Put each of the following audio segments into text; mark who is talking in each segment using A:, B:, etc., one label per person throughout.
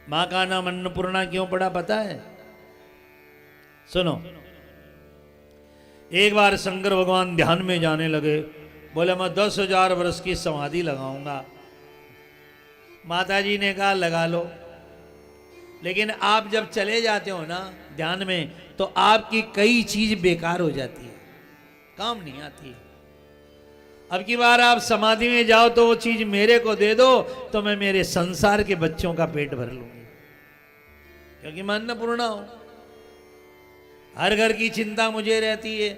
A: मां का नाम अन्नपूर्णा क्यों पड़ा पता है? सुनो, एक बार शंकर भगवान ध्यान में जाने लगे, बोले मैं 10,000 वर्ष की समाधि लगाऊंगा। माता जी ने कहा लगा लो, लेकिन आप जब चले जाते हो ना ध्यान में, तो आपकी कई चीज बेकार हो जाती है, काम नहीं आती है। अब की बार आप समाधि में जाओ तो वो चीज मेरे को दे दो, तो मैं मेरे संसार के बच्चों का पेट भर लूंगी, क्योंकि मैं अन्नपूर्णा हूं। हर घर की चिंता मुझे रहती है,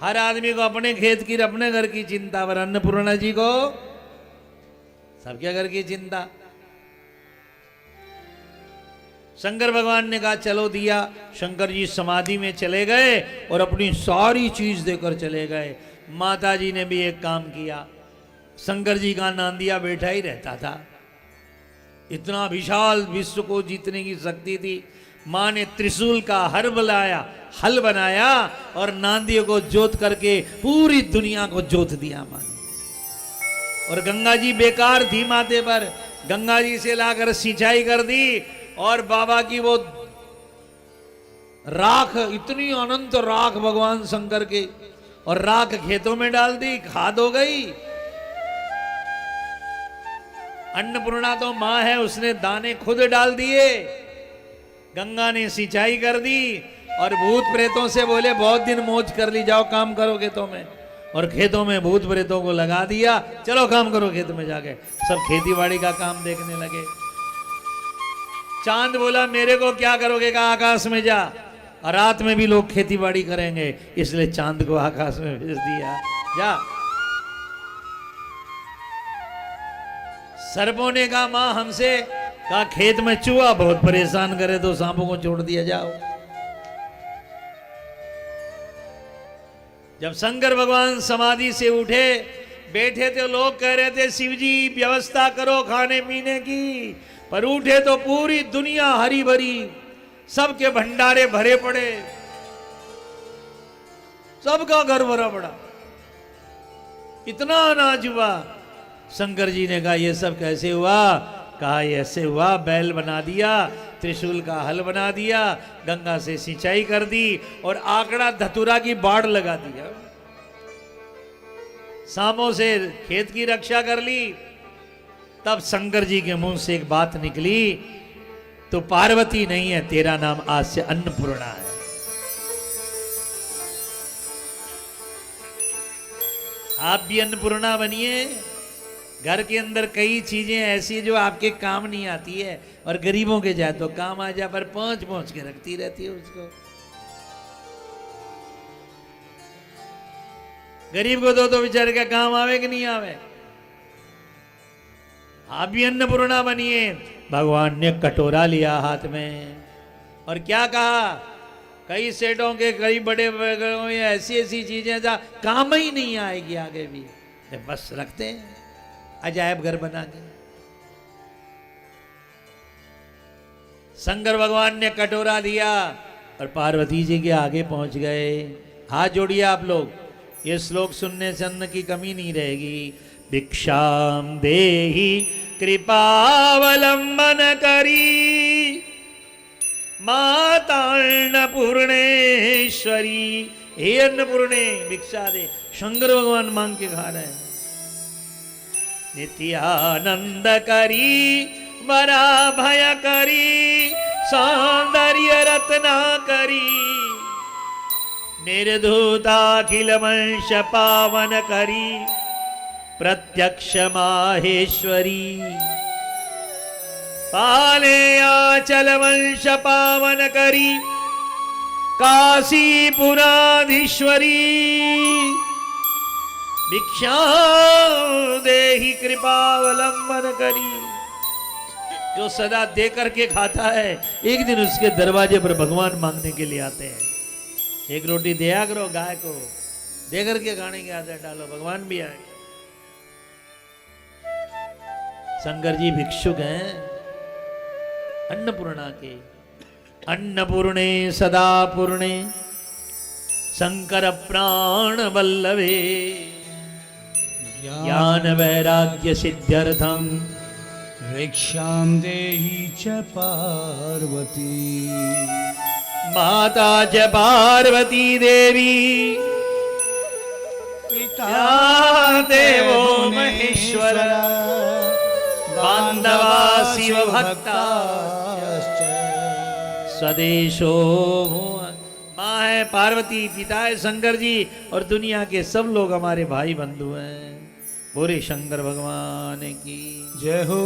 A: हर आदमी को अपने खेत की अपने घर की चिंता, पर अन्नपूर्णा जी को सबके घर की चिंता। शंकर भगवान ने कहा चलो दिया। शंकर जी समाधि में चले गए और अपनी सारी चीज देकर चले गए। माता जी ने भी एक काम किया, शंकर जी का नांदिया बैठा ही रहता था, इतना विशाल विश्व को जीतने की शक्ति थी। मां ने त्रिशूल का हल बनाया और नांदियों को जोत करके पूरी दुनिया को जोत दिया मां ने। और गंगा जी बेकार थी माथे पर, गंगा जी से लाकर सिंचाई कर दी, और बाबा की वो राख, इतनी अनंत राख भगवान शंकर के, और राख खेतों में डाल दी, खाद हो गई। अन्नपूर्णा तो मां है, उसने दाने खुद डाल दिए, गंगा ने सिंचाई कर दी, और भूत प्रेतों से बोले बहुत दिन मौज कर ली, जाओ काम करो खेतों में। और खेतों में भूत प्रेतों को लगा दिया, चलो काम करो खेत में जाके। सब खेती बाड़ी का काम देखने लगे। चांद बोला मेरे को क्या करोगे, कहा आकाश में जा, और रात में भी लोग खेती बाड़ी करेंगे, इसलिए चांद को आकाश में भेज दिया, जा। सर्पों ने कहा मां हमसे, कहा खेत में चूहा बहुत परेशान करे तो सांपों को छोड़ दिया जाओ। जब शंकर भगवान समाधि से उठे, बैठे थे, लोग कह रहे थे शिव जी व्यवस्था करो खाने पीने की, पर उठे तो पूरी दुनिया हरी भरी, सबके भंडारे भरे पड़े, सबका घर भरा पड़ा, इतना अनाज हुआ। शंकर जी ने कहा ये सब कैसे हुआ? कहा ऐसे हुआ, बैल बना दिया, त्रिशूल का हल बना दिया, गंगा से सिंचाई कर दी, और आंकड़ा धतुरा की बाढ़ लगा दिया, सांपों से खेत की रक्षा कर ली। तब शंकर जी के मुंह से एक बात निकली, तो पार्वती नहीं है, तेरा नाम आज से अन्नपूर्णा है। आप भी अन्नपूर्णा बनिए। घर के अंदर कई चीजें ऐसी जो आपके काम नहीं आती है, और गरीबों के जाए तो काम आ जाए, पर पहुंच पहुंच के रखती रहती है उसको। गरीब को दो तो बेचारे का काम आवे कि नहीं आवे। आप भी अन्नपूर्णा बनिए। भगवान ने कटोरा लिया हाथ में, और क्या कहा, कई सेठों के कई बड़े ऐसी ऐसी चीजें जहां काम ही नहीं आएगी आगे भी, बस रखते हैं अजायब घर बना के। शंकर भगवान ने कटोरा दिया और पार्वती जी के आगे पहुंच गए। हाथ जोड़िए आप लोग, ये श्लोक सुनने से अन्न की कमी नहीं रहेगी। भिक्षाम देहि कृपावलंबन करी, माता अन्नपूर्णेश्वरी, हे अन्नपूर्णे भिक्षा दे। शंकर भगवान मांग के खा रहे हैं। नित्यानंद करी, बरा भय करी, सौंदर्य रत्ना करी, निर्धूताखिल वंश पावन करी, प्रत्यक्ष माहेश्वरी, पाले आचल वंश पावन करी, काशी पुराधीश्वरी, भिक्षा देहि कृपावलंबन करी। जो सदा दे करके खाता है, एक दिन उसके दरवाजे पर भगवान मांगने के लिए आते हैं। एक रोटी दिया करो गाय को, दे करके खाने के आदत डालो, भगवान भी आएंगे। शंकर जी भिक्षुक हैं अन्नपूर्णा के। अन्नपूर्णे सदा पूर्णे, शंकर प्राण वल्लभे, ज्ञान वैराग्य सिद्ध्यर्थम,
B: भिक्षां देहि च पार्वती
A: माता च पार्वती देवी
B: पिता
A: देवो महेश्वर बांधवा शिव भक्ता स्वदेशो भुवन। माँ है पार्वती, पिता है शंकर जी और दुनिया के सब लोग हमारे भाई बंधु हैं। बोले शंकर भगवान की
B: जय हो।